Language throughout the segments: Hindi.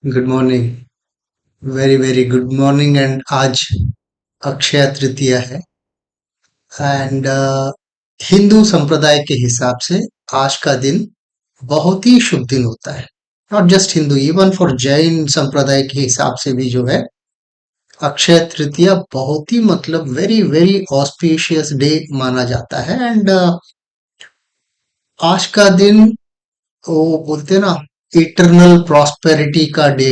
Good morning. Very very good morning. And आज अक्षय तृतीया है। एंड हिंदू संप्रदाय के हिसाब से आज का दिन बहुत ही शुभ दिन होता है। Not just Hindu, even for Jain संप्रदाय के हिसाब से भी जो है अक्षय तृतीया बहुत ही मतलब वेरी वेरी ऑस्पिशियस डे माना जाता है। एंड आज का दिन वो बोलते हैं ना, इटरनल प्रॉस्पेरिटी का डे।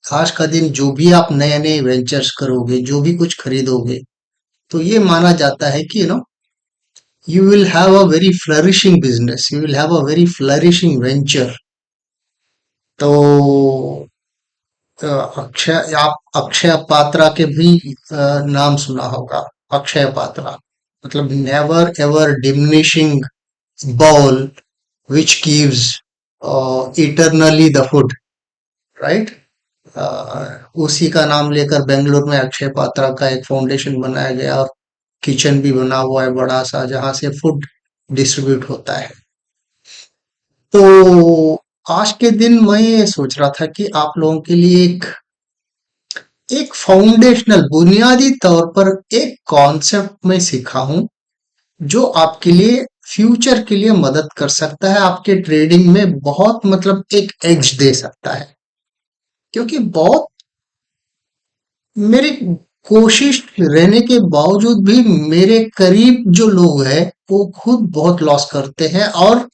आज का दिन जो भी आप नए नए वेंचर्स करोगे, जो भी कुछ खरीदोगे, तो ये माना जाता है कि you will have a very flourishing business, you will have a very flourishing venture। तो अक्षय, आप अक्षय पात्रा के भी नाम सुना होगा। अक्षय पात्रा मतलब never ever diminishing ball which gives eternally the food, right. उसी का नाम लेकर बेंगलुरु में अक्षय पात्रा का एक फाउंडेशन बनाया गया और किचन भी बना हुआ है बड़ा सा, जहां से फूड डिस्ट्रीब्यूट होता है। तो आज के दिन मैं ये सोच रहा था कि आप लोगों के लिए एक एक फाउंडेशनल बुनियादी तौर पर एक कॉन्सेप्ट मैं सीखा हूं, जो आपके लिए फ्यूचर के लिए मदद कर सकता है, आपके ट्रेडिंग में बहुत मतलब एक एज दे सकता है। क्योंकि बहुत मेरी कोशिश रहने के बावजूद भी मेरे करीब जो लोग हैं वो खुद बहुत लॉस करते हैं। और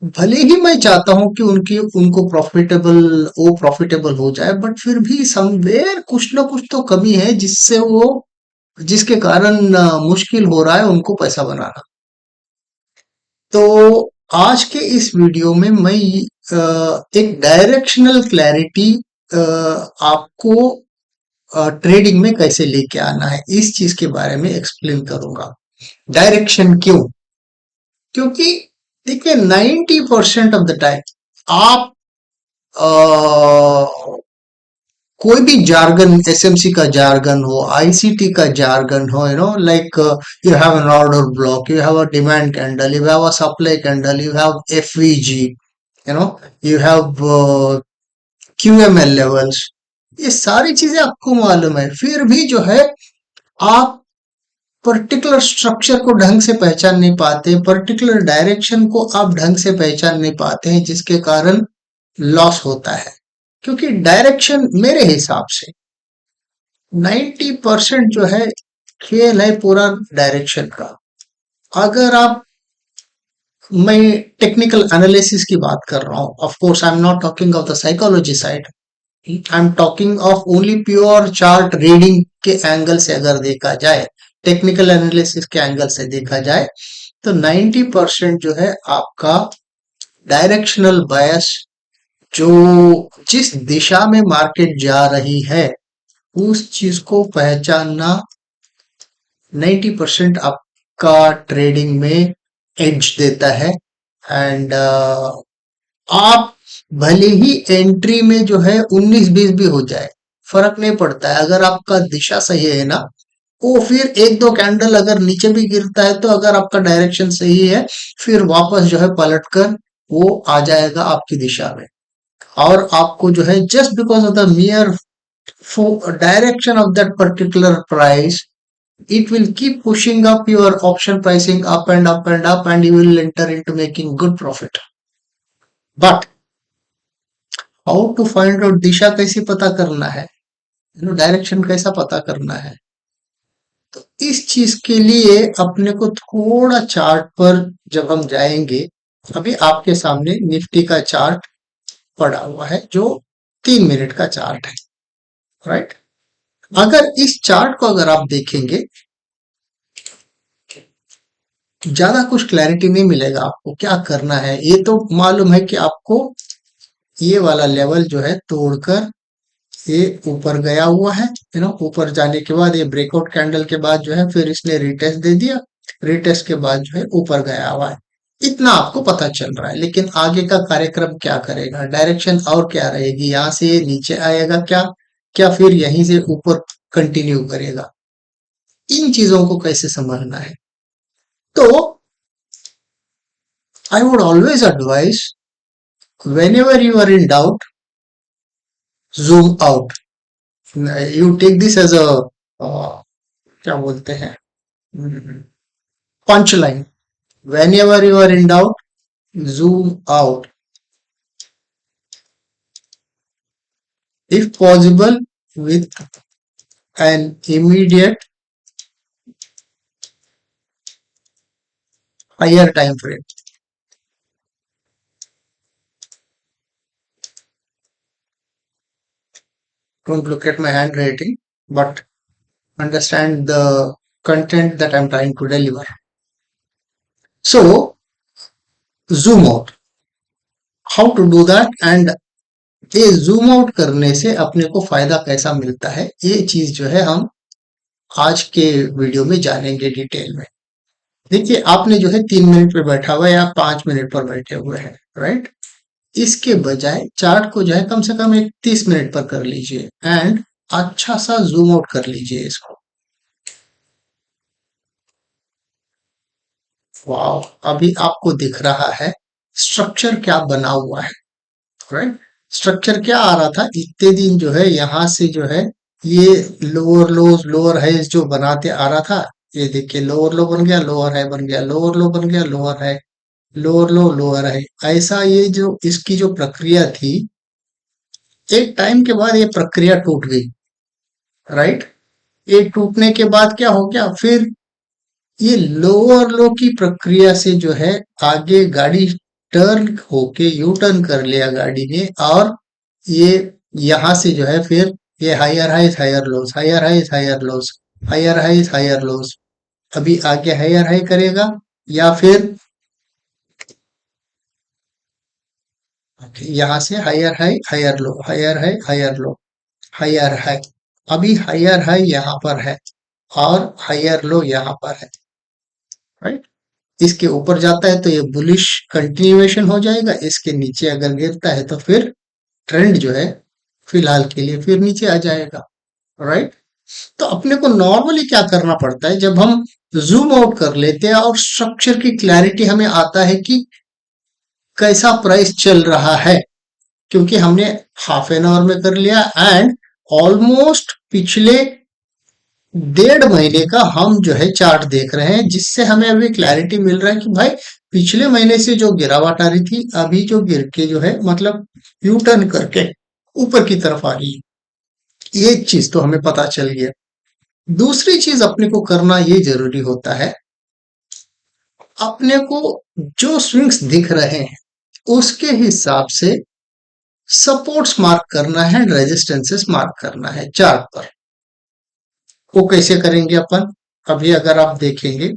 भले ही मैं चाहता हूं कि उनकी उनको प्रॉफिटेबल वो प्रॉफिटेबल हो जाए, बट फिर भी समवेयर कुछ ना कुछ तो कमी है जिससे वो जिसके कारण मुश्किल हो रहा है उनको पैसा बनाना। तो आज के इस वीडियो में मैं एक डायरेक्शनल क्लैरिटी आपको ट्रेडिंग में कैसे लेके आना है इस चीज के बारे में एक्सप्लेन करूंगा। डायरेक्शन क्यों? क्योंकि देखिए 90% ऑफ द टाइम आप अ, कोई भी जार्गन, एसएमसी का जार्गन हो, आईसीटी का जार्गन हो, like you have an order block, you have a demand candle, you have a supply candle, you have FVG, you have QML levels. ये सारी चीजें आपको मालूम है, फिर भी जो है आप पर्टिकुलर स्ट्रक्चर को ढंग से पहचान नहीं पाते, पर्टिकुलर डायरेक्शन को आप ढंग से पहचान नहीं पाते हैं, जिसके कारण लॉस होता है। क्योंकि डायरेक्शन मेरे हिसाब से 90% जो है खेल है पूरा डायरेक्शन का। अगर आप मैं टेक्निकल एनालिसिस की बात कर रहा हूं, of course I am not talking of the psychology side, I am talking of only pure chart reading के एंगल से अगर देखा जाए, टेक्निकल एनालिसिस के एंगल से देखा जाए, तो 90% जो है आपका डायरेक्शनल बायस, जो जिस दिशा में मार्केट जा रही है उस चीज को पहचानना 90% आपका ट्रेडिंग में एज देता है। एंड आप भले ही एंट्री में जो है 19-20 भी हो जाए, फर्क नहीं पड़ता है अगर आपका दिशा सही है ना। वो फिर एक दो कैंडल अगर नीचे भी गिरता है, तो अगर आपका डायरेक्शन सही है, फिर वापस जो है पलट कर वो आ जाएगा आपकी दिशा में। और आपको जो है just because of the मियर direction of that particular price, it will keep pushing up your option pricing up and up and up, and you will enter into making good profit। But how to find out दिशा कैसे पता करना है, डायरेक्शन कैसा पता करना है, तो इस चीज के लिए अपने को थोड़ा चार्ट पर जब हम जाएंगे, अभी आपके सामने निफ्टी का चार्ट पड़ा हुआ है जो 3 मिनट का चार्ट है, राइट। अगर इस चार्ट को अगर आप देखेंगे, ज्यादा कुछ क्लैरिटी नहीं मिलेगा। आपको क्या करना है, ये तो मालूम है कि आपको ये वाला लेवल जो है तोड़कर ये ऊपर गया हुआ है, ऊपर जाने के बाद ये ब्रेकआउट कैंडल के बाद जो है फिर इसने रिटेस्ट दे दिया, रिटेस्ट के बाद जो है ऊपर गया हुआ है। इतना आपको पता चल रहा है, लेकिन आगे का कार्यक्रम क्या करेगा, डायरेक्शन और क्या रहेगी, यहाँ से ये नीचे आएगा क्या, क्या फिर यहीं से ऊपर कंटिन्यू करेगा, इन चीजों को कैसे समझना है। तो I would always advise whenever you are in doubt, zoom out. You take this as a क्या बोलते हैं, punch line. Whenever you are in doubt, zoom out. If possible, with an immediate higher time frame. Don't look at my handwriting, but understand the content that I'm trying to deliver. So, zoom out. How to do that, and ये जूम आउट करने से अपने को फायदा कैसा मिलता है, ये चीज जो है हम आज के वीडियो में जानेंगे डिटेल में. देखिए, आपने जो है 3 मिनट पे बैठा हुआ है या 5 मिनट पर बैठे हुए हैं, राइट. इसके बजाय चार्ट को जो है कम से कम एक 30 मिनट पर कर लीजिए एंड अच्छा सा जूम आउट कर लीजिए इसको. वाह, अभी आपको दिख रहा है स्ट्रक्चर क्या बना हुआ है, राइट. स्ट्रक्चर क्या आ रहा था इतने दिन, जो है यहाँ से जो है ये लोअर लोज लोअर हाइज जो बनाते आ रहा था. ये देखिए, लोअर लो बन गया, लोअर हाई बन गया, लोअर लो बन गया, लोअर हाई, लोअर लो लोअर हाई. ऐसा ये जो इसकी जो प्रक्रिया थी, एक टाइम के बाद ये प्रक्रिया टूट गई, राइट. ये टूटने के बाद क्या हो गया, फिर ये लोअर लो की प्रक्रिया से जो है आगे गाड़ी टर्न होके यू टर्न कर लिया गाड़ी ने, और ये यहाँ से जो है फिर ये higher highs higher lows, higher highs higher lows, higher highs higher lows. अभी आगे हायर हाई करेगा या फिर यहाँ से higher high higher low, higher high higher low, higher high. अभी हायर हाई यहाँ पर है और हायर लो यहाँ पर है, राइट. इसके ऊपर जाता है तो ये बुलिश कंटिन्यूएशन हो जाएगा, इसके नीचे अगर गिरता है तो फिर ट्रेंड जो है फिलहाल के लिए फिर नीचे आ जाएगा, राइट. तो अपने को नॉर्मली क्या करना पड़ता है, जब हम जूम आउट कर लेते हैं और स्ट्रक्चर की क्लैरिटी हमें आता है कि कैसा प्राइस चल रहा है, क्योंकि हमने हाफ एन आवर में कर लिया एंड ऑलमोस्ट पिछले 1.5 महीने का हम जो है चार्ट देख रहे हैं, जिससे हमें अभी क्लैरिटी मिल रहा है कि भाई पिछले महीने से जो गिरावट आ रही थी, अभी जो गिर के जो है मतलब यू टर्न करके ऊपर की तरफ आ रही है. ये चीज तो हमें पता चल गया. दूसरी चीज अपने को करना ये जरूरी होता है, अपने को जो स्विंग्स दिख रहे हैं उसके हिसाब से सपोर्ट्स मार्क करना है, रेजिस्टेंसेस मार्क करना है चार्ट पर. वो कैसे करेंगे अपन, अभी अगर आप देखेंगे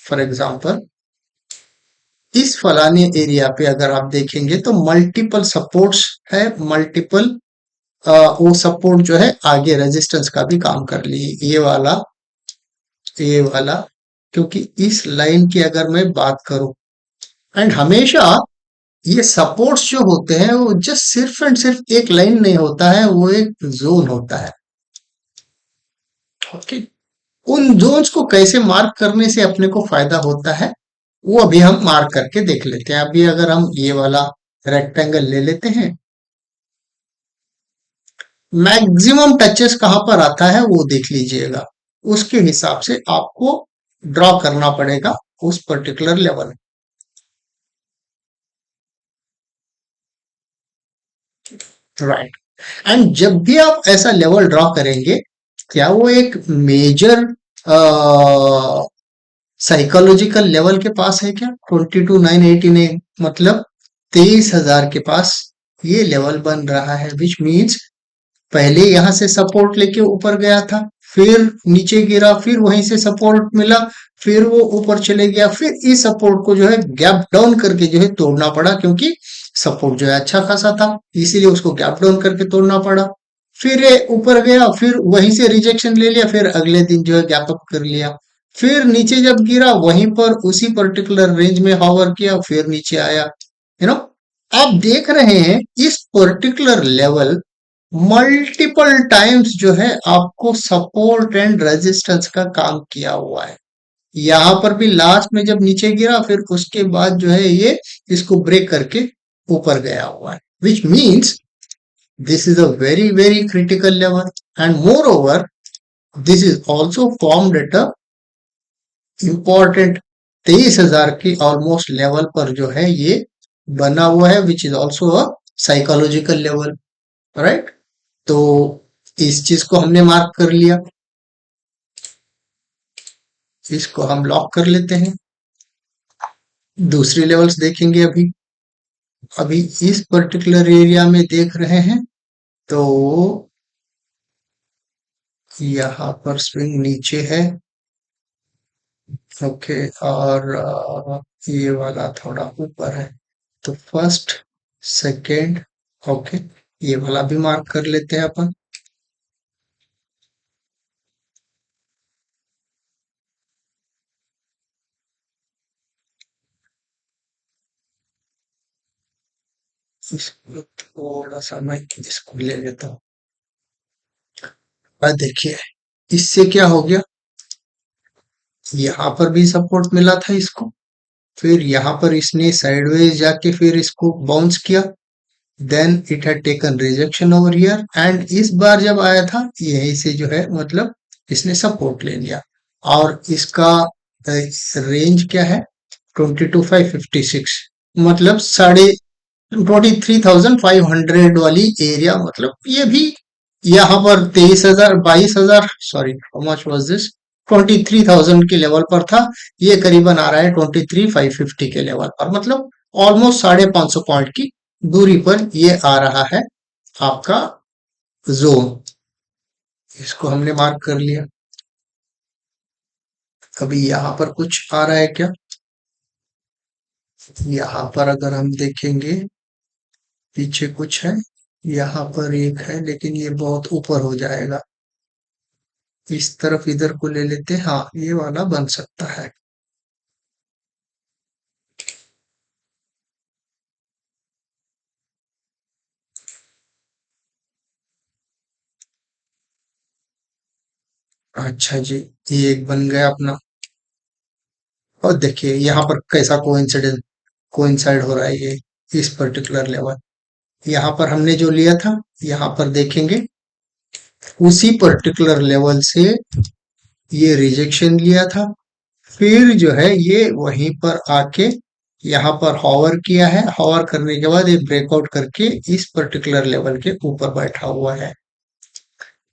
फॉर एग्जांपल इस फलाने एरिया पे अगर आप देखेंगे तो मल्टीपल सपोर्ट्स है, मल्टीपल वो सपोर्ट जो है आगे रेजिस्टेंस का भी काम कर लिए, ये वाला. क्योंकि इस लाइन की अगर मैं बात करूं, एंड हमेशा ये सपोर्ट्स जो होते हैं वो जस्ट सिर्फ एंड सिर्फ एक लाइन नहीं होता है, वो एक जोन होता है, ओके. उन जोन्स को कैसे मार्क करने से अपने को फायदा होता है, वो अभी हम मार्क करके देख लेते हैं. अभी अगर हम ये वाला रेक्टेंगल ले लेते हैं, मैक्सिमम टचेस कहां पर आता है वो देख लीजिएगा, उसके हिसाब से आपको ड्रॉ करना पड़ेगा उस पर्टिकुलर लेवल, राइट. एंड जब भी आप ऐसा लेवल ड्रॉ करेंगे, क्या वो एक मेजर साइकोलॉजिकल लेवल के पास है क्या, 22,989, मतलब 23,000 के पास ये लेवल बन रहा है, विच मीन्स पहले यहां से सपोर्ट लेके ऊपर गया था, फिर नीचे गिरा, फिर वहीं से सपोर्ट मिला, फिर वो ऊपर चले गया, फिर इस सपोर्ट को जो है गैप डाउन करके जो है तोड़ना पड़ा, क्योंकि सपोर्ट जो है अच्छा खासा था, इसीलिए उसको गैप डाउन करके तोड़ना पड़ा. फिर ये ऊपर गया, फिर वहीं से रिजेक्शन ले लिया, फिर अगले दिन जो है गैप अप कर लिया, फिर नीचे जब गिरा वहीं पर उसी पर्टिकुलर रेंज में हॉवर किया, फिर नीचे आया. यू नो, आप देख रहे हैं इस पर्टिकुलर लेवल मल्टीपल टाइम्स जो है आपको सपोर्ट एंड रेजिस्टेंस का काम किया हुआ है. यहाँ पर भी लास्ट में जब नीचे गिरा, फिर उसके बाद जो है ये इसको ब्रेक करके ऊपर गया हुआ है, which means this is a very very critical level, and moreover this is also formed at a important 23,000 की ऑलमोस्ट लेवल पर जो है ये बना हुआ है, which is also a psychological level, right. तो इस चीज को हमने मार्क कर लिया, इसको हम लॉक कर लेते हैं। दूसरी लेवल्स देखेंगे अभी। अभी इस पर्टिकुलर एरिया में देख रहे हैं तो यहाँ पर स्विंग नीचे है, ओके, और ये वाला थोड़ा ऊपर है। तो फर्स्ट, सेकंड, ओके, ये वाला भी मार्क कर लेते हैं अपन। इसको थोड़ा सा मैं इसको ले लेता हूँ। और देखिए इससे क्या हो गया, यहाँ पर भी सपोर्ट मिला था इसको, फिर यहाँ पर इसने साइडवेज जाके फिर इसको बाउंस किया, then it had taken rejection over here, and इस बार जब आया था यहीं से जो है मतलब इसने सपोर्ट ले लिया, और इसका रेंज क्या है, 22,556, मतलब साढ़े 23,500 वाली एरिया, मतलब ये भी यहाँ पर 23,000 22,000, sorry how much was this, 23,000 के लेवल पर था, ये करीबन आ रहा है 23,550 के लेवल पर, मतलब ऑलमोस्ट 550 पॉइंट की दूरी पर ये आ रहा है आपका जोन। इसको हमने मार्क कर लिया। अभी यहाँ पर कुछ आ रहा है क्या, यहाँ पर अगर हम देखेंगे पीछे कुछ है, यहाँ पर एक है लेकिन ये बहुत ऊपर हो जाएगा, इस तरफ इधर को ले लेते हैं, हाँ ये वाला बन सकता है। अच्छा जी, ये एक बन गया अपना। और देखिए यहाँ पर कैसा कोइंसिडेंस कोइंसाइड हो रहा है ये, इस पर्टिकुलर लेवल, यहाँ पर हमने जो लिया था, यहाँ पर देखेंगे उसी पर्टिकुलर लेवल से ये रिजेक्शन लिया था, फिर जो है ये वहीं पर आके यहाँ पर हॉवर किया है, हॉवर करने के बाद ये ब्रेकआउट करके इस पर्टिकुलर लेवल के ऊपर बैठा हुआ है।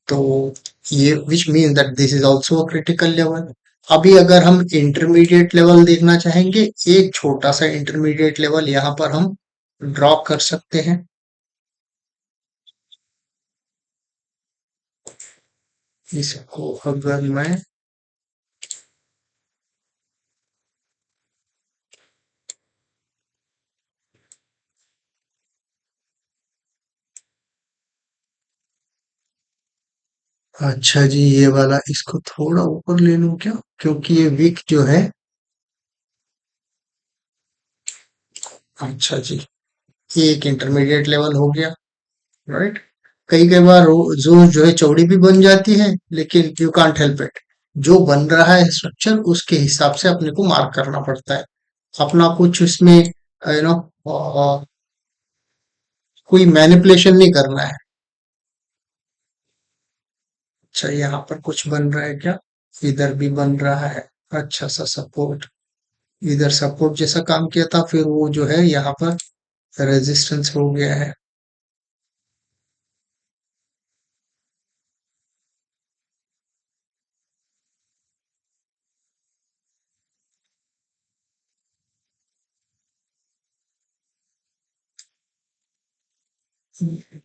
तो ये which mean that this is also a critical level. अभी अगर हम इंटरमीडिएट लेवल देखना चाहेंगे, एक छोटा सा इंटरमीडिएट लेवल यहाँ पर हम ड्रॉ कर सकते हैं। इसको अगर मैं, अच्छा जी ये वाला इसको थोड़ा ऊपर ले लूं क्या, क्योंकि ये विक जो है, अच्छा जी, ये एक इंटरमीडिएट लेवल हो गया, राइट। कई कई बार जो जो है चौड़ी भी बन जाती है, लेकिन यू कांट हेल्प इट, जो बन रहा है स्ट्रक्चर उसके हिसाब से अपने को मार्क करना पड़ता है, अपना कुछ उसमें यू नो कोई मैनिपुलेशन नहीं करना है। अच्छा यहाँ पर कुछ बन रहा है क्या, इधर भी बन रहा है, अच्छा सा सपोर्ट, इधर सपोर्ट जैसा काम किया था, फिर वो जो है यहाँ पर रेजिस्टेंस हो गया है।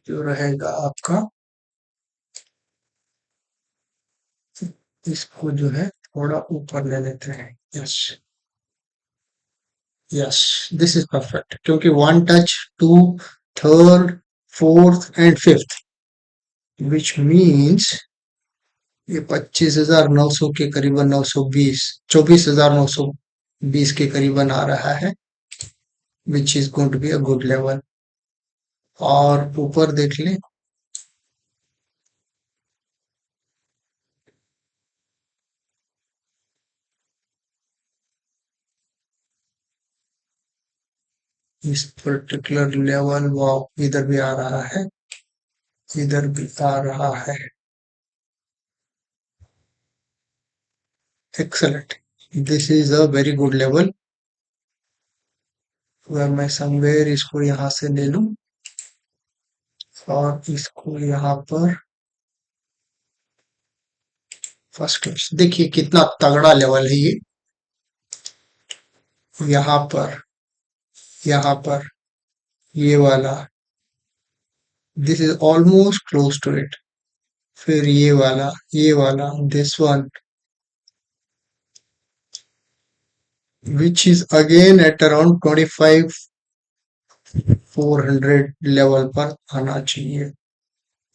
जो रहेगा आपका, इसको जो है थोड़ा ऊपर ले लेते हैं, yes, yes, this is perfect, क्योंकि one touch, two, third, fourth and fifth, which means ये 25,900 के करीबन, 920, 24,920 के करीबन आ रहा है, which is going to be a good level. और ऊपर देख लें, इस पर्टिकुलर लेवल वो इधर भी आ रहा है, इधर भी आ रहा है। Excellent, this is a very good level. अगर मैं समवेयर इसको यहाँ से ले लूं और इसको यहाँ पर फर्स्ट क्लास, देखिए कितना तगड़ा लेवल है ये। यहाँ पर, यहाँ पर ये वाला, this is almost close to it. फिर ये वाला, this one, which is again at around 25 400 level पर आना चाहिए,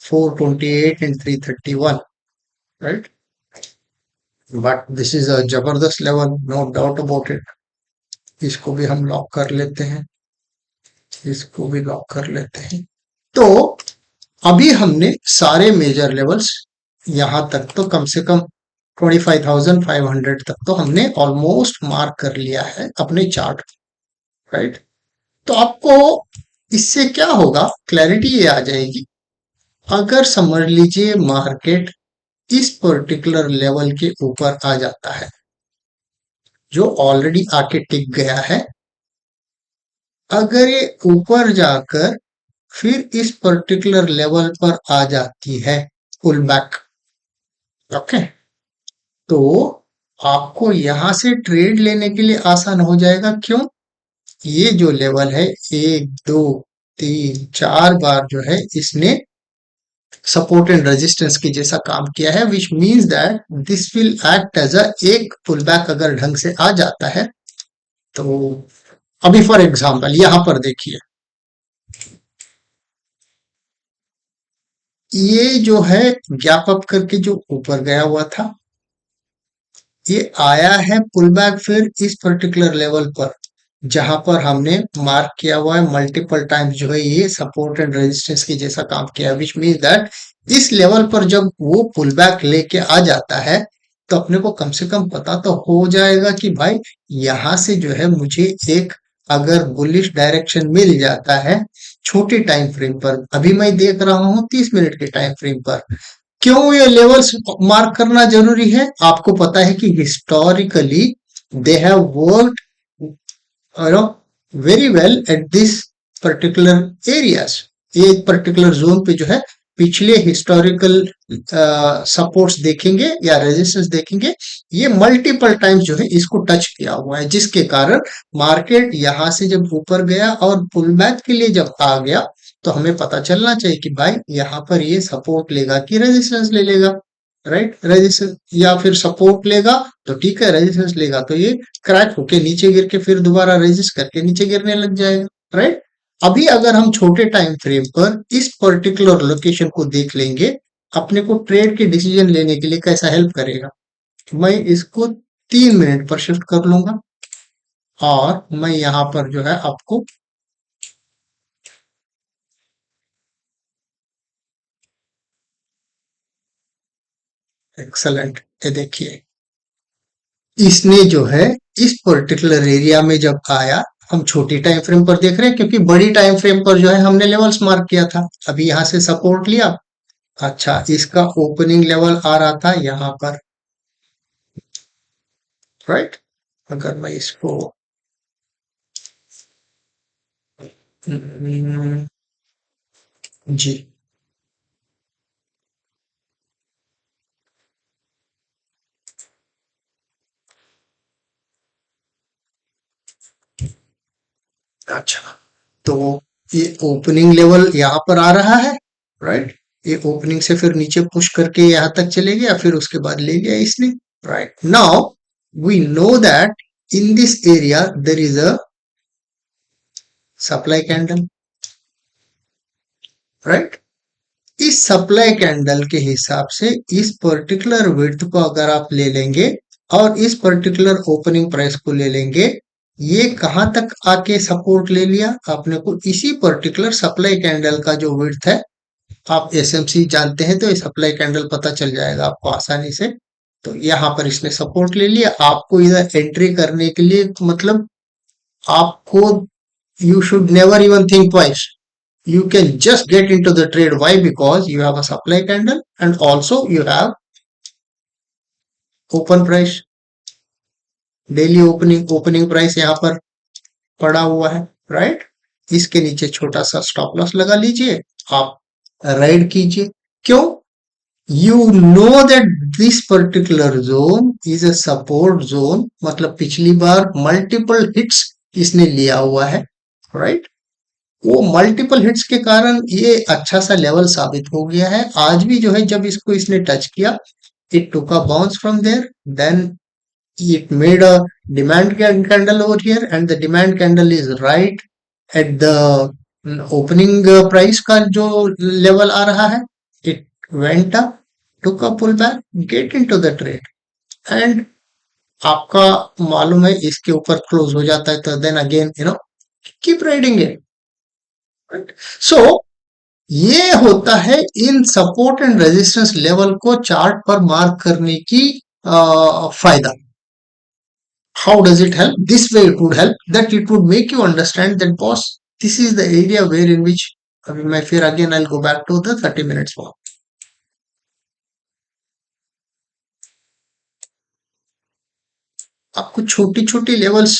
428 and 331, right? But this is a जबरदस्त level, no doubt about it। इसको भी हम लॉक कर लेते हैं, इसको भी लॉक कर लेते हैं। तो अभी हमने सारे मेजर लेवल्स यहां तक तो कम से कम 25,500 तक तो हमने ऑलमोस्ट मार्क कर लिया है अपने चार्ट, राइट? तो आपको इससे क्या होगा, क्लैरिटी ये आ जाएगी। अगर समझ लीजिए मार्केट इस पर्टिकुलर लेवल के ऊपर आ जाता है, जो ऑलरेडी आके टिक गया है, अगर ये ऊपर जाकर फिर इस पर्टिकुलर लेवल पर आ जाती है, पुल बैक, ओके, तो आपको यहां से ट्रेड लेने के लिए आसान हो जाएगा। क्यों? ये जो लेवल है, एक दो तीन चार बार जो है इसने सपोर्ट एंड रेजिस्टेंस की जैसा काम किया है, which means that this will act as a एक पुल बैक अगर ढंग से आ जाता है तो। अभी फॉर एग्जांपल यहां पर देखिए, ये जो है गैप अप करके जो ऊपर गया हुआ था, ये आया है पुल बैक फिर इस पर्टिकुलर लेवल पर, जहां पर हमने मार्क किया हुआ है मल्टीपल टाइम्स, जो है ये सपोर्ट एंड रेजिस्टेंस की जैसा काम किया, विच मीन्स दैट इस लेवल पर जब वो पुल बैक लेके आ जाता है तो अपने को कम से कम पता तो हो जाएगा कि भाई यहां से जो है मुझे एक अगर बुलिश डायरेक्शन मिल जाता है छोटे टाइम फ्रेम पर, अभी मैं देख रहा हूं 30 मिनट के टाइम फ्रेम पर। क्यों ये लेवल्स मार्क करना जरूरी है? आपको पता है कि historically they have worked very well at this particular areas. ये पर्टिकुलर जोन पे जो है पिछले हिस्टोरिकल सपोर्ट्स देखेंगे या रेजिस्टेंस देखेंगे, ये मल्टीपल टाइम्स जो है इसको टच किया हुआ है, जिसके कारण मार्केट यहां से जब ऊपर गया और पुल बैक के लिए जब आ गया तो हमें पता चलना चाहिए कि भाई यहाँ पर ये सपोर्ट लेगा कि रेजिस्टेंस ले लेगा, राइट? रेजिस्टेंस या फिर सपोर्ट लेगा तो ठीक है, रेजिस्टेंस लेगा तो ये क्रैक होके नीचे गिर के फिर दोबारा रेजिस्ट करके नीचे गिरने लग जाएगा, राइट? अभी अगर हम छोटे टाइम फ्रेम पर इस पर्टिकुलर लोकेशन को देख लेंगे, अपने को ट्रेड के डिसीजन लेने के लिए कैसा हेल्प करेगा। मैं इसको 3 मिनट पर शिफ्ट कर लूंगा और मैं यहाँ पर जो है आपको एक्सलेंट, ये देखिए इसने जो है इस पर्टिकुलर एरिया में जब आया, हम छोटी टाइम फ्रेम पर देख रहे हैं क्योंकि बड़ी टाइम फ्रेम पर जो है हमने लेवल्स मार्क किया था, अभी यहां से सपोर्ट लिया। अच्छा, इसका ओपनिंग लेवल आ रहा था यहाँ पर, राइट? अगर मैं इसको हम्म, जी, अच्छा, तो ये ओपनिंग लेवल यहाँ पर आ रहा है, राइट? ये ओपनिंग से फिर नीचे पुश करके यहाँ तक चले गया, फिर उसके बाद ले लिया इसने, right? Now we know that in this area there is a supply candle, right? इस सप्लाई कैंडल के हिसाब से इस पर्टिकुलर विड्थ को अगर आप ले लेंगे और इस पर्टिकुलर ओपनिंग प्राइस को ले लेंगे, ये कहां तक आके सपोर्ट ले लिया आपने को, इसी पर्टिकुलर सप्लाई कैंडल का जो विड्थ है, आप एसएमसी जानते हैं तो ये सप्लाई कैंडल पता चल जाएगा आपको आसानी से। तो यहाँ पर इसने सपोर्ट ले लिया, आपको इधर एंट्री करने के लिए मतलब आपको you should never even think twice. You can just get into the trade. Why? Because you have a supply candle and also you have open price, daily opening price यहाँ पर पड़ा हुआ है, राइट। इसके नीचे छोटा सा स्टॉप लॉस लगा लीजिए, आप राइड कीजिए। क्यों? You know that this particular zone is a support zone, मतलब पिछली बार मल्टीपल हिट्स इसने लिया हुआ है, राइट। वो मल्टीपल हिट्स के कारण ये अच्छा सा लेवल साबित हो गया है। आज भी जो है जब इसको इसने टच किया, it took a bounce from there, then it made a demand candle over here and the demand candle is right at the opening price का जो लेवल आ रहा है, it went up, took a pullback, get into the trade and आपका मालूम है इसके ऊपर क्लोज हो जाता है, तो then again keep riding it, right. So ये होता है in support and resistance level को चार्ट पर मार्क करने की फायदा। How does it help? This way it would help, that it would make you understand that boss, this is the area where in which मैं फिर again I'll go back to the 30 minutes walk. आपको छोटी छोटी लेवल्स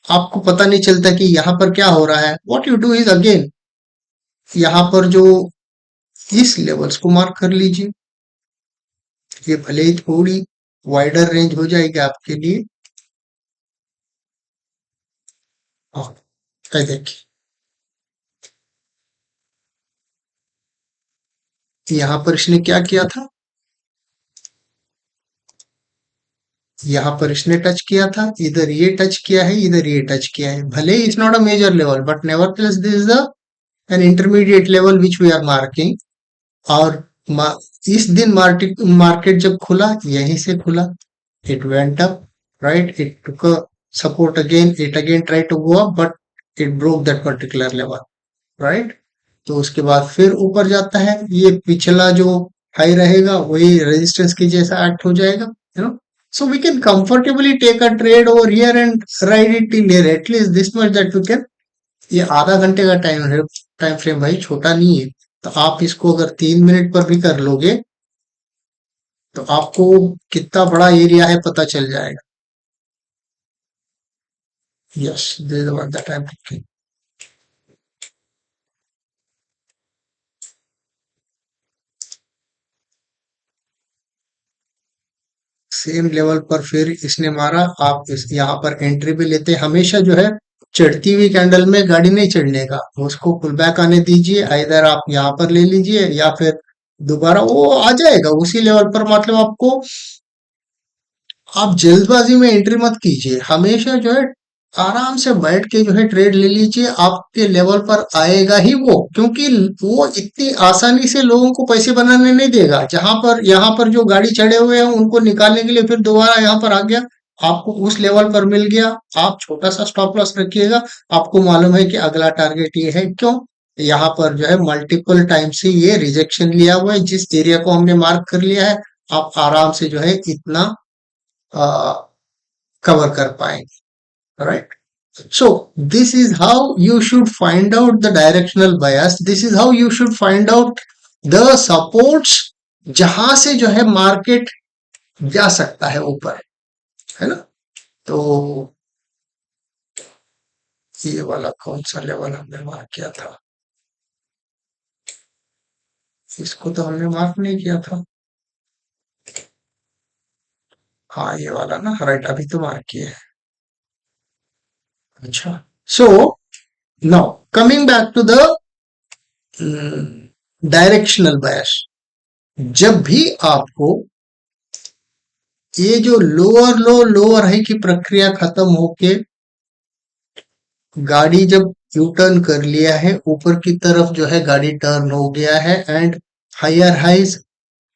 आपको पता नहीं चलता कि यहाँ पर क्या हो रहा है। What you do is again यहाँ पर जो इस लेवल्स को मार्क कर लीजिए, ये भले ही थोड़ी वाइडर रेंज हो जाएगी आपके लिए। हाँ, देखिए यहाँ पर इसने क्या किया था, यहाँ पर इसने टच किया था, इधर ये टच किया है, इधर ये टच किया है। भले it's not a major level but nevertheless this is the an intermediate level which we are marking. और इस दिन मार्केट जब खुला, यहीं से खुला, it went up, right, it took a support again, it again try to go up but it broke that particular level, right. तो उसके बाद फिर ऊपर जाता है, ये पिछला जो हाई रहेगा वही रेजिस्टेंस की जैसा एक्ट हो जाएगा, so we can comfortably take a trade over here and ride it till here, at least this much that we can। ये आधा घंटे का टाइम फ्रेम भाई छोटा नहीं है, तो आप इसको अगर 3 मिनट पर भी कर लोगे तो आपको कितना बड़ा एरिया है पता चल जाएगा। Yes, this is what that I am talking. Same level पर फिर इसने मारा, आप इस यहाँ पर एंट्री भी लेते हैं। हमेशा जो है चढ़ती हुई कैंडल में गाड़ी नहीं चढ़ने का, उसको पुल बैक आने दीजिए, इधर आप यहाँ पर ले लीजिए या फिर दोबारा वो आ जाएगा उसी लेवल पर। मतलब आपको, आप जल्दबाजी में एंट्री मत कीजिए, हमेशा जो है आराम से बैठ के जो है ट्रेड ले लीजिए, आपके लेवल पर आएगा ही वो, क्योंकि वो इतनी आसानी से लोगों को पैसे बनाने नहीं देगा। जहां पर यहाँ पर जो गाड़ी चढ़े हुए हैं उनको निकालने के लिए फिर दोबारा यहाँ पर आ गया, आपको उस लेवल पर मिल गया, आप छोटा सा स्टॉप लॉस रखिएगा। आपको मालूम है कि अगला टारगेट ये है, क्यों? यहाँ पर जो है मल्टीपल टाइम से ये रिजेक्शन लिया हुआ है, जिस एरिया को हमने मार्क कर लिया है आप आराम से जो है इतना कवर कर पाएंगे, right. So this is how you should find out the directional bias. This is how you should find out the supports जहां से जो है मार्केट जा सकता है ऊपर, है ना। तो ये वाला कौन सा लेवल हमने मार्क किया था, इसको तो हमने मार्क नहीं किया था। हाँ ये वाला ना, राइट, अभी तो मार्क किया है। अच्छा, so now coming back to the directional bias. जब भी आपको ये जो लोअर लो लोअर हाई की प्रक्रिया खत्म होके गाड़ी जब यू टर्न कर लिया है, ऊपर की तरफ जो है गाड़ी टर्न हो गया है and higher highs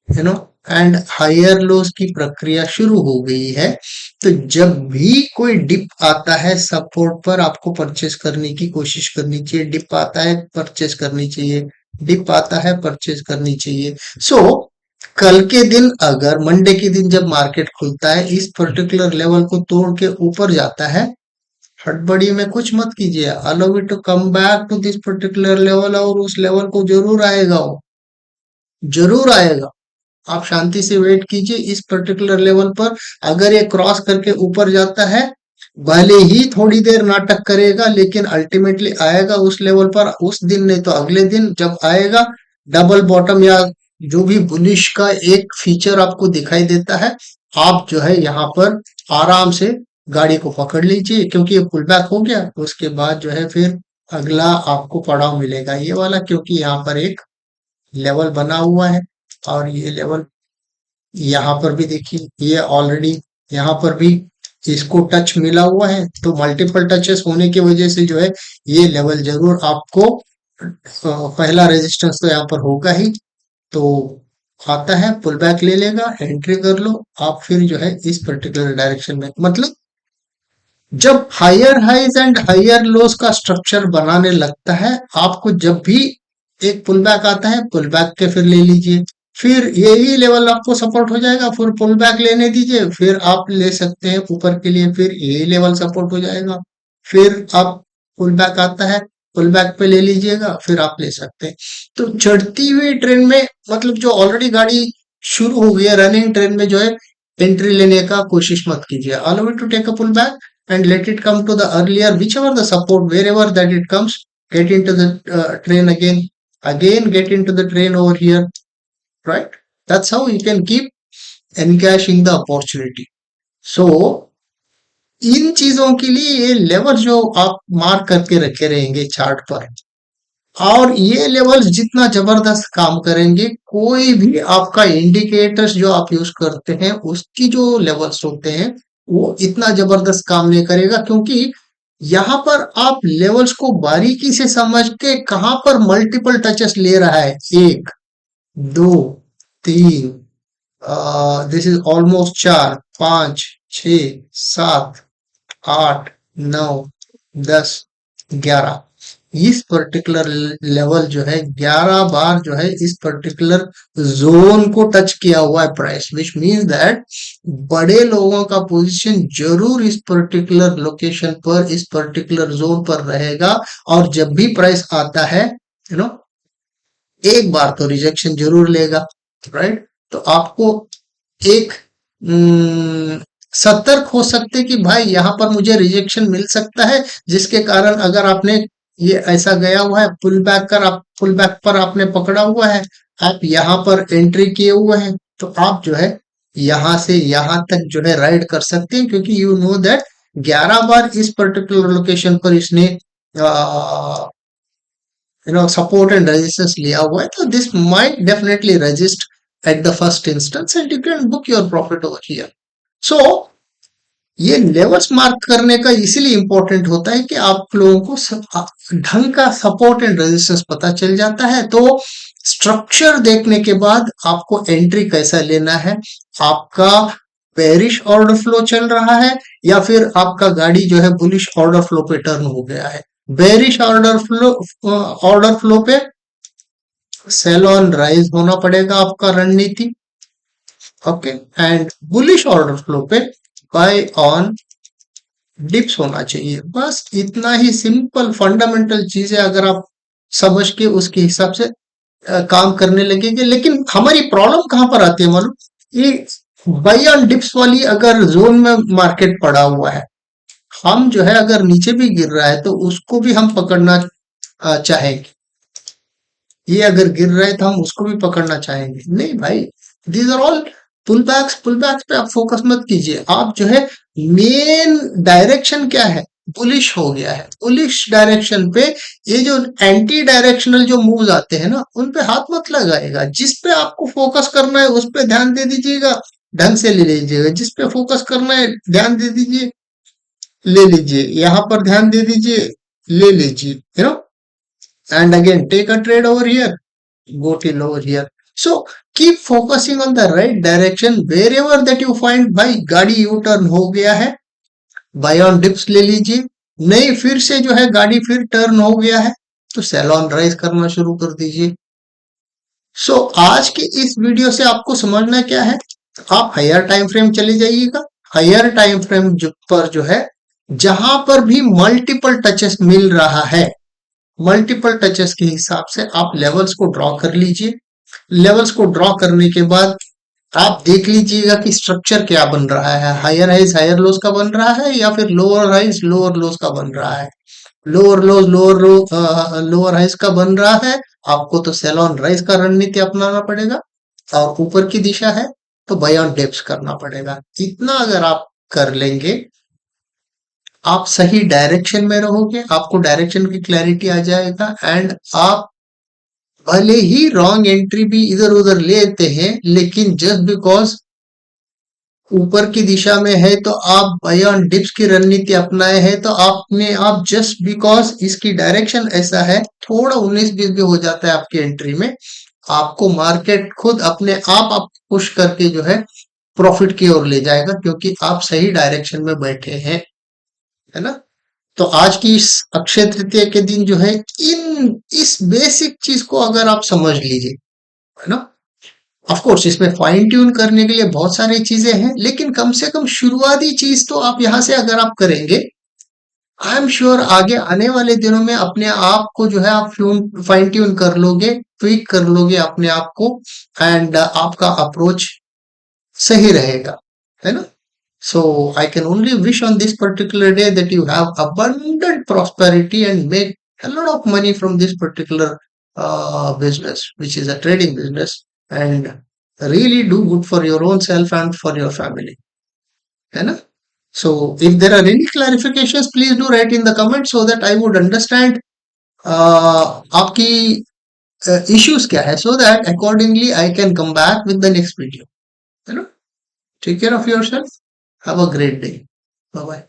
no and higher lows की प्रक्रिया शुरू हो गई है, तो जब भी कोई डिप आता है सपोर्ट पर आपको परचेस करने की कोशिश करनी चाहिए। डिप आता है परचेस करनी चाहिए, डिप आता है परचेस करनी चाहिए। सो कल के दिन, अगर मंडे के दिन जब मार्केट खुलता है इस पर्टिकुलर लेवल को तोड़ के ऊपर जाता है, हड़बड़ी में कुछ मत कीजिए, allow it to come back to this particular level, और उस लेवल को जरूर आएगा, वो जरूर आएगा। आप शांति से वेट कीजिए इस पर्टिकुलर लेवल पर। अगर ये क्रॉस करके ऊपर जाता है, भले ही थोड़ी देर नाटक करेगा, लेकिन अल्टीमेटली आएगा उस लेवल पर, उस दिन नहीं तो अगले दिन जब आएगा। डबल बॉटम या जो भी बुलिश का एक फीचर आपको दिखाई देता है, आप जो है यहाँ पर आराम से गाड़ी को पकड़ लीजिए, क्योंकि ये पुल बैक हो गया। उसके बाद जो है फिर अगला आपको पड़ाव मिलेगा ये वाला, क्योंकि यहाँ पर एक लेवल बना हुआ है, और ये लेवल यहाँ पर भी देखिए, ये ऑलरेडी यहाँ पर भी इसको टच मिला हुआ है, तो मल्टीपल टचेस होने की वजह से जो है ये लेवल जरूर आपको पहला रेजिस्टेंस तो यहाँ पर होगा ही, तो आता है, पुल बैक ले लेगा, एंट्री कर लो आप, फिर जो है इस पर्टिकुलर डायरेक्शन में, मतलब जब higher highs and higher lows का स्ट्रक्चर बनाने लगता है, आपको जब भी एक पुल बैक आता है, पुल बैक के फिर ले लीजिए, फिर यही लेवल आपको सपोर्ट हो जाएगा, फिर पुल बैक लेने दीजिए, फिर आप ले सकते हैं ऊपर के लिए, फिर यही लेवल सपोर्ट हो जाएगा, फिर आप पुल बैक आता है, पुल बैक पे ले लीजिएगा, फिर आप ले सकते हैं। तो चढ़ती हुई ट्रेन में, मतलब जो ऑलरेडी गाड़ी शुरू हो गई है रनिंग ट्रेन में, जो है एंट्री लेने का कोशिश मत कीजिए, allow it to take a pull back and let it come to the earlier whichever the support, wherever that it comes, get into the train again get into the train over here, right? That's how you can keep encashing the opportunity. So इन चीजों के लिए ये लेवल जो आप मार्क करके रखे रहेंगे चार्ट पर, और ये लेवल्स जितना जबरदस्त काम करेंगे, कोई भी आपका इंडिकेटर्स जो आप यूज करते हैं उसकी जो लेवल्स होते हैं वो इतना जबरदस्त काम नहीं करेगा, क्योंकि यहाँ पर आप लेवल्स को बारीकी से समझ के कहां पर मल्टीपल टचेस ले रहा है, एक, दो, तीन, दिस इज ऑलमोस्ट चार, पांच, छ, सात, 8, 9, 10, 11, इस पर्टिकुलर लेवल जो है 11 बार जो है इस पर्टिकुलर जोन को टच किया हुआ है प्राइस, विच मीन्स दैट बड़े लोगों का पोजीशन जरूर इस पर्टिकुलर लोकेशन पर, इस पर्टिकुलर जोन पर रहेगा, और जब भी प्राइस आता है, यू नो, एक बार तो रिजेक्शन जरूर लेगा, राइट? तो आपको एक सतर्क हो सकते कि भाई यहाँ पर मुझे रिजेक्शन मिल सकता है, जिसके कारण अगर आपने ये ऐसा गया हुआ है पुल बैक कर, आप पुल बैक पर आपने पकड़ा हुआ है, आप यहाँ पर एंट्री किए हुए हैं, तो आप जो है यहाँ से यहाँ तक जो है राइड कर सकते हैं, क्योंकि यू नो दैट 11 बार इस पर्टिकुलर लोकेशन पर इसने सपोर्ट एंड रेजिस्टेंस लिया हुआ है, तो this might definitely resist at the first instance and you can book your profit over here. So ये लेवल्स मार्क करने का इसीलिए इंपॉर्टेंट होता है कि आप लोगों को ढंग का सपोर्ट एंड रेजिस्टेंस पता चल जाता है, तो स्ट्रक्चर देखने के बाद आपको एंट्री कैसा लेना है, आपका बेरिश ऑर्डर फ्लो चल रहा है या फिर आपका गाड़ी जो है बुलिश ऑर्डर फ्लो पे टर्न हो गया है। बेरिश ऑर्डर फ्लो पे सेल ऑन राइज होना पड़ेगा आपका रणनीति, okay, and bullish order flow पे बाय ऑन डिप्स होना चाहिए। बस इतना ही सिंपल फंडामेंटल चीजें अगर आप समझ के उसके हिसाब से काम करने लगेंगे। लेकिन हमारी प्रॉब्लम कहां पर आती है मालूम, ये बाय ऑन डिप्स वाली अगर जोन में मार्केट पड़ा हुआ है, हम जो है अगर नीचे भी गिर रहा है तो उसको भी हम पकड़ना चाहेंगे, ये अगर गिर रहा है तो हम उसको भी पकड़ना चाहेंगे, नहीं भाई, these are all pull backs पे आप फोकस मत कीजिए। आप जो है मेन डायरेक्शन क्या है, बुलिश हो गया है, बुलिश डायरेक्शन पे ये जो एंटी डायरेक्शनल जो मूव्स आते हैं ना, उन पे हाथ मत लगाएगा। जिस पे आपको फोकस करना है उस पे ध्यान दे दीजिएगा, ढंग से ले लीजिएगा। जिस पे फोकस करना है ध्यान दे दीजिए, ले लीजिए, यहाँ पर ध्यान दे दीजिए, ले लीजिए, you know, and again take a trade over here, go till over here. So keep focusing on the right direction wherever that you find। भाई गाड़ी यू टर्न हो गया है, बाय ऑन डिप्स ले लीजिए, नहीं फिर से जो है गाड़ी फिर टर्न हो गया है तो सेल ऑन राइज करना शुरू कर दीजिए। सो आज के इस वीडियो से आपको समझना क्या है, आप हायर टाइम फ्रेम चले जाइएगा, हायर टाइम फ्रेम पर जो है जहां पर भी मल्टीपल टचेस मिल रहा है, मल्टीपल टचेस के हिसाब से आप लेवल्स को ड्रॉ कर लीजिए। लेवल्स को ड्रॉ करने के बाद आप देख लीजिएगा कि स्ट्रक्चर क्या बन रहा है, हायर हाइज हायर लोज का बन रहा है या फिर लोअर हाइज लोअर लोज का बन रहा है। लोअर लोज लोअर हाइज का बन रहा है, आपको तो सेल ऑन राइज का रणनीति अपनाना पड़ेगा। और ऊपर की दिशा है तो बाय ऑन डिप्स करना पड़ेगा। इतना अगर आप कर लेंगे, आप सही डायरेक्शन में रहोगे, आपको डायरेक्शन की क्लैरिटी आ जाएगा। एंड आप भले ही रॉन्ग एंट्री भी इधर उधर लेते हैं, लेकिन जस्ट बिकॉज ऊपर की दिशा में है तो आप बाय ऑन डिप्स की रणनीति अपनाए हैं, तो आपने आप जस्ट बिकॉज इसकी डायरेक्शन ऐसा है, थोड़ा 19-20 भी हो जाता है आपकी एंट्री में, आपको मार्केट खुद अपने आप पुश करके जो है प्रॉफिट की ओर ले जाएगा, क्योंकि आप सही डायरेक्शन में बैठे हैं, है ना। तो आज की इस अक्षय तृतीया के दिन जो है, इन इस बेसिक चीज को अगर आप समझ लीजिए, है ना। ऑफ कोर्स इसमें फाइन ट्यून करने के लिए बहुत सारी चीजें हैं, लेकिन कम से कम शुरुआती चीज तो आप यहां से अगर आप करेंगे, आई एम श्योर आगे आने वाले दिनों में अपने आप को जो है आप फाइन ट्यून कर लोगे, ट्वीक कर लोगे अपने आप को। एंड आपका अप्रोच सही रहेगा, है ना। So I can only wish on this particular day that you have abundant prosperity and make a lot of money from this particular business, which is a trading business, and really do good for your own self and for your family. है ना? So if there are any clarifications, please do write in the comments so that I would understand आपकी issues क्या है, so that accordingly I can come back with the next video. है ना? Take care of yourself. Have a great day. Bye bye.